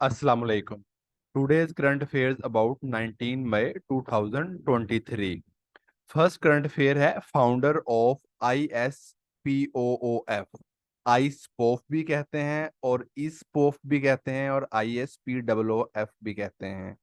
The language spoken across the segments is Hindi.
अस्सलाम वालेकुम। Today's current affairs about 19 May 2023। First current affair है फाउंडर ऑफ ISPOOF। आईस्पोफ भी कहते हैं और इसपोफ भी कहते हैं और ISPOOF भी कहते हैं।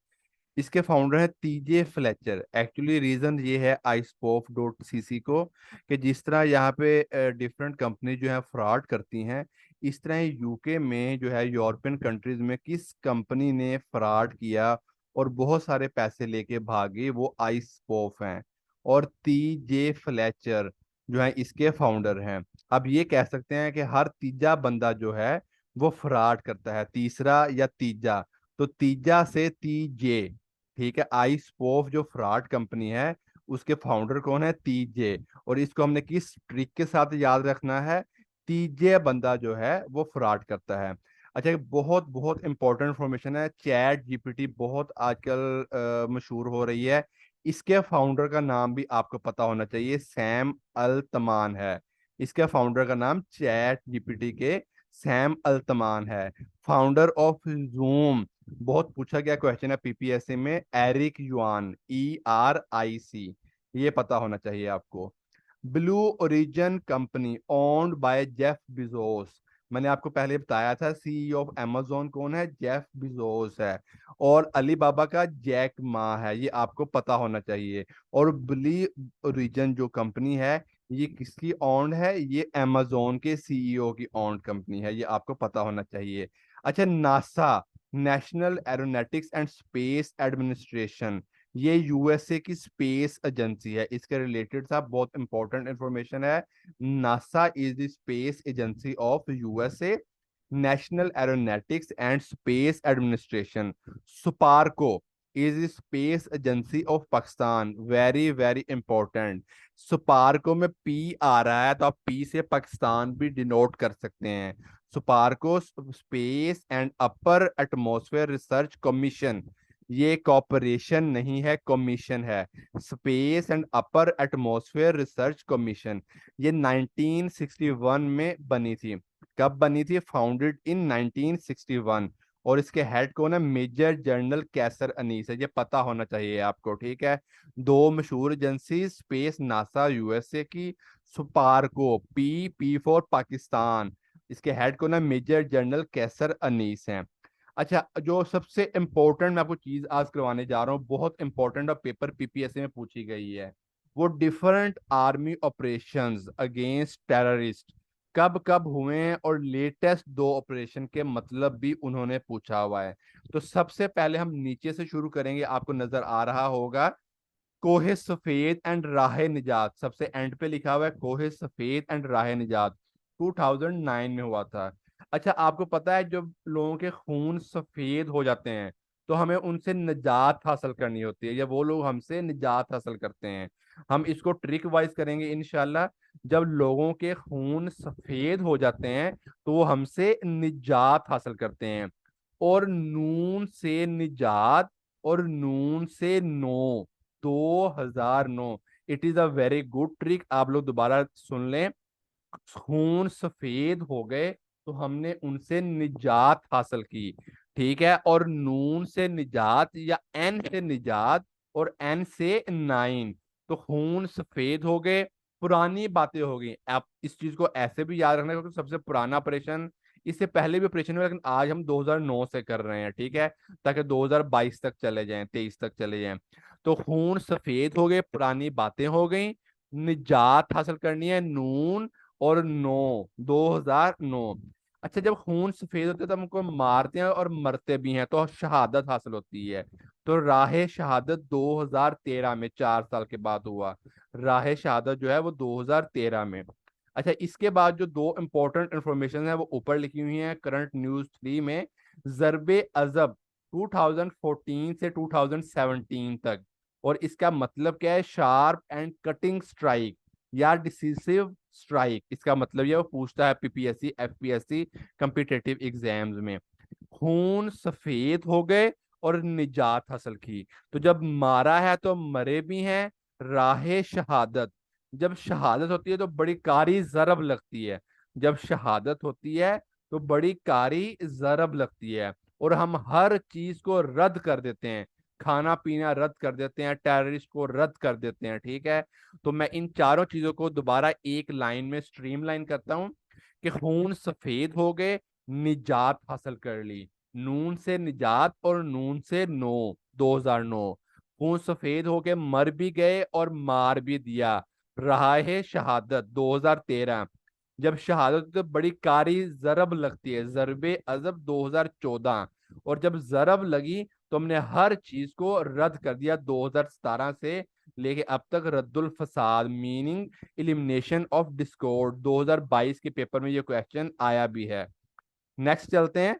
इसके फाउंडर है टीजे फ्लेचर। एक्चुअली रीजन ये है iSpof.cc को कि जिस तरह यहाँ पे डिफरेंट कंपनी जो है फ्रॉड करती हैं, इस तरह यूके में जो है यूरोपियन कंट्रीज में किस कंपनी ने फ्रॉड किया और बहुत सारे पैसे लेके भागे, वो आईस्पोफ हैं। और टीजे फ्लेचर जो है इसके फाउंडर हैं। अब ये कह सकते हैं कि हर तीजा बंदा जो है वो फ्रॉड करता है, तीसरा या तीजा। तो तीजा से तीजे, ठीक है। आईस्पोफ जो फ्रॉड कंपनी है उसके फाउंडर कौन है? तीजे। और इसको हमने किस ट्रिक के साथ याद रखना है? तीजे बंदा जो है वो फ्रॉड करता है। अच्छा, एक बहुत बहुत इंपॉर्टेंट इंफॉर्मेशन है। चैट जीपीटी बहुत आजकल मशहूर हो रही है। इसके फाउंडर का नाम भी आपको पता होना चाहिए, सैम अल्तमान है। इसके फाउंडर का नाम चैट जीपीटी के सैम अल्तमान है। फाउंडर ऑफ जूम, बहुत पूछा गया क्वेश्चन है पीपीएससी में, एरिक युआन, ERIC, ये पता होना चाहिए आपको। Blue origin company owned by Jeff Bezos, मैंने आपको पहले बताया था CEO ऑफ अमेजोन कौन है? जेफ बिजोस है। और अलीबाबा का जैक मा है, ये आपको पता होना चाहिए। और ब्लू ओरिजिन जो कंपनी है ये किसकी ओन्ड है? ये अमेजोन के CEO की ओन्ड कंपनी है, ये आपको पता होना चाहिए। अच्छा, NASA, national aeronautics and space administration, ये यूएसए की स्पेस एजेंसी है। इसके रिलेटेड साहब बहुत इंपॉर्टेंट इंफॉर्मेशन है। NASA is the space agency of USA. National aeronautics and space administration, SUPARCO, is space agency of Pakistan. Very very important. SUPARCO में पी आ रहा है तो आप पी से पाकिस्तान भी डिनोट कर सकते हैं। SUPARCO space and upper atmosphere research commission, ये कॉरपोरेशन नहीं है, कमीशन है। Space and upper atmosphere research commission, ये 1961 में बनी थी। कब बनी थी? Founded in 1961। और इसके हेड कौन है? मेजर जनरल कैसर अनीस है, ये पता होना चाहिए आपको, ठीक है। दो मशहूर एजेंसी, स्पेस नासा यूएसए की, सुपारको पी फॉर पाकिस्तान, इसके हेड कौन है? मेजर जनरल कैसर अनीस हैं। अच्छा, जो सबसे इंपॉर्टेंट मैं आपको चीज आज करवाने जा रहा हूँ, बहुत इंपॉर्टेंट और पेपर पीपीएससी में पूछी गई है, वो different army operations against terrorist कब कब हुए हैं और लेटेस्ट दो ऑपरेशन के मतलब भी उन्होंने पूछा हुआ है। तो सबसे पहले हम नीचे से शुरू करेंगे, आपको नजर आ रहा होगा कोहे सफेद एंड राह निजात, सबसे एंड पे लिखा हुआ है कोहे सफेद एंड राह निजात, 2009 में हुआ था। अच्छा, आपको पता है जब लोगों के खून सफेद हो जाते हैं तो हमें उनसे निजात हासिल करनी होती है, या वो लोग हमसे निजात हासिल करते हैं। हम इसको ट्रिक वाइज करेंगे इंशाल्लाह। जब लोगों के खून सफेद हो जाते हैं तो वो हमसे निजात हासिल करते हैं। और नून से निजात और नून से नो, 2009। It is a very good trick, आप लोग दोबारा सुन लें। खून सफेद हो गए तो हमने उनसे निजात हासिल की, ठीक है। और नून से निजात या एन से निजात और एन से 9, तो खून सफेद हो गए, पुरानी बातें हो गई। आप इस चीज को ऐसे भी याद रखना क्योंकि सबसे पुराना ऑपरेशन, इससे पहले भी ऑपरेशन हुआ लेकिन आज हम 2009 से कर रहे हैं, ठीक है, ताकि 2022 तक चले जाएं, 23 तक चले जाएं। तो खून सफेद हो गए, पुरानी बातें हो गई, निजात हासिल करनी है, नून और 9, 2009। अच्छा, जब खून सफेद होते हैं तो हमको मारते हैं और मरते भी हैं तो शहादत हासिल होती है। तो राह शहादत 2013 में, 4 साल के बाद हुआ। राह शहादत जो है वो 2013 में। अच्छा, इसके बाद जो दो इंपॉर्टेंट इंफॉर्मेशन है वो ऊपर लिखी हुई है करंट न्यूज 3 में। जरबे अजब 2014 से 2017 तक, और इसका मतलब क्या है? शार्प एंड कटिंग स्ट्राइक या डिसिसिव स्ट्राइक, इसका मतलब ये वो पूछता है पीपीएससी एफपीएससी कम्पिटेटिव एग्जाम्स में। खून सफेद हो गए और निजात हासिल की, तो जब मारा है तो मरे भी हैं। राह शहादत, जब शहादत होती है तो बड़ी कारी जरब लगती है, जब शहादत होती है तो बड़ी कारी जरब लगती है। और हम हर चीज को रद्द कर देते हैं, खाना पीना रद्द कर देते हैं, टेररिस्ट को रद्द कर देते हैं, ठीक है। तो मैं इन चारों चीजों को दोबारा एक लाइन में स्ट्रीमलाइन करता हूं कि खून सफेद हो गए, निजात हासिल कर ली। नून से निजात और नून से नो, 2009। खून सफेद हो के मर भी गए और मार भी दिया, रहा है शहादत, 2013। जब शहादत तो बड़ी कारी जरब लगती है, जरबे अजब, 2014। और जब जरब लगी तो हमने हर चीज को रद्द कर दिया 2017 से लेके अब तक। रद्दुल फसाद मीनिंग इलिमिनेशन ऑफ डिस्कॉर्ड, 2022 के पेपर में ये क्वेश्चन आया भी है। नेक्स्ट चलते हैं।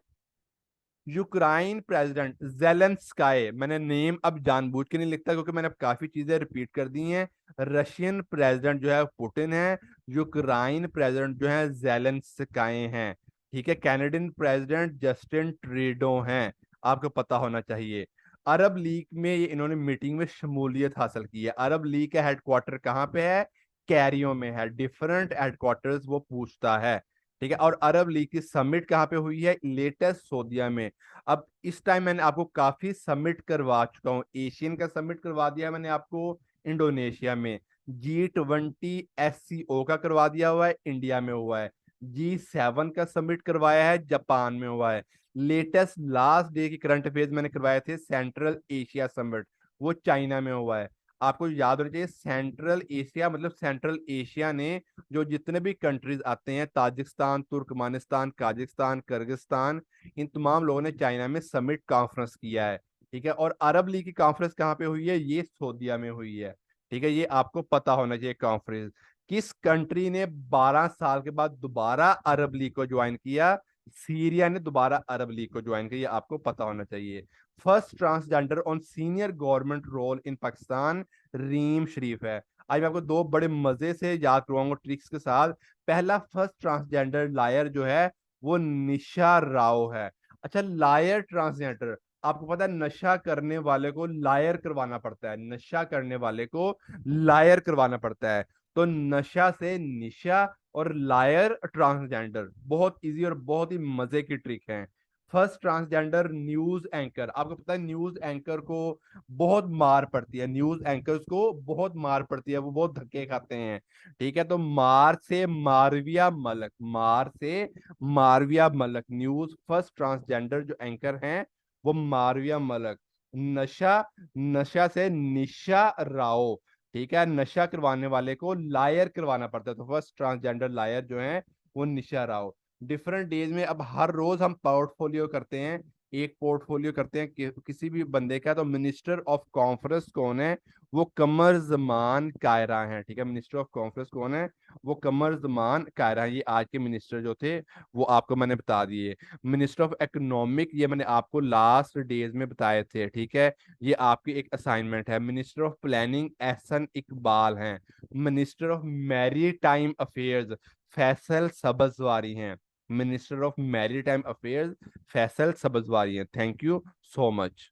यूक्राइन प्रेसिडेंट जेलेंस्काई, मैंने नेम अब जानबूझ के नहीं लिखता क्योंकि मैंने अब काफी चीजें रिपीट कर दी हैं। रशियन प्रेसिडेंट जो है पुतिन है, यूक्राइन प्रेसिडेंट जो है जेलेंस्काई हैं, ठीक है। कनाडियन प्रेसिडेंट जस्टिन ट्रूडो हैं, आपको पता होना चाहिए। अरब लीग में ये इन्होंने मीटिंग में शमूलियत हासिल की है। अरब लीग का हेडक्वार्टर कहाँ पे है? कैरियो में है। डिफरेंट हेडक्वार्टर्स वो पूछता है, ठीक है। और अरब लीग की समिट कहाँ पे हुई है? लेटेस्ट सऊदीया में। अब इस टाइम मैंने आपको काफी सबमिट करवा चुका हूँ। एशियन का सबमिट करवा दिया मैंने आपको इंडोनेशिया में। G20 SCO का करवा दिया हुआ है, इंडिया में हुआ है। G7 का सबमिट करवाया है, जापान में हुआ है। लेटेस्ट लास्ट डे की करंट अफेयर्स मैंने करवाए थे सेंट्रल एशिया समिट, वो चाइना में हुआ है। आपको याद होना चाहिए सेंट्रल एशिया मतलब सेंट्रल एशिया ने जो जितने भी कंट्रीज आते हैं, ताजिकिस्तान, तुर्कमानिस्तान, काजिकिस्तान, किर्गिस्तान, इन तमाम लोगों ने चाइना में समिट कॉन्फ्रेंस किया है, ठीक है। और अरब लीग की कॉन्फ्रेंस कहाँ पे हुई है? ये सऊदीया में हुई है, ठीक है। ये आपको पता होना चाहिए। कॉन्फ्रेंस किस कंट्री ने 12 साल के बाद दोबारा अरब लीग को ज्वाइन किया? सीरिया ने दोबारा अरब लीग को ज्वाइन किया, ये आपको पता होना चाहिए। First transgender on senior government role in Pakistan, Reem Sharif है। आज मैं आपको दो बड़े मजे से याद करवाऊंगा ट्रिक्स के साथ। पहला, फर्स्ट ट्रांसजेंडर लायर जो है वो निशा राव है। अच्छा, लायर ट्रांसजेंडर, आपको पता है नशा करने वाले को लायर करवाना पड़ता है, नशा करने वाले को लायर करवाना पड़ता है। तो नशा से निशा और लायर ट्रांसजेंडर, बहुत इजी और बहुत ही मजे की ट्रिक है। फर्स्ट ट्रांसजेंडर न्यूज एंकर, आपको पता है न्यूज एंकर को बहुत मार पड़ती है, न्यूज एंकर्स को बहुत मार पड़ती है, वो बहुत धक्के खाते हैं, ठीक है। तो मार से मारविया मलक, मार से मारविया मलक, न्यूज फर्स्ट ट्रांसजेंडर जो एंकर हैं वो मारविया मलक। नशा, नशा से निशा राव, ठीक है। नशा करवाने वाले को लायर करवाना पड़ता है, तो फर्स्ट ट्रांसजेंडर लायर जो है वो निशा राव। डिफरेंट डेज में अब हर रोज हम पोर्टफोलियो करते हैं, एक पोर्टफोलियो करते हैं किसी भी बंदे का। तो मिनिस्टर ऑफ कॉन्फ्रेंस कौन है? वो कमर जमान कायरा है, ठीक है। मिनिस्टर ऑफ कॉन्फ्रेंस कौन है? वो कमर जमान कायरा है। ये आज के मिनिस्टर जो थे वो आपको मैंने बता दिए। मिनिस्टर ऑफ इकोनॉमिक, ये मैंने आपको लास्ट डेज में बताए थे, ठीक है। ये आपकी एक असाइनमेंट है। Minister of planning Ahsan Iqbal हैं। Minister of maritime affairs Faisal Sabzwari हैं। Minister of maritime affairs Faisal Sabzwari हैं। Thank you so much.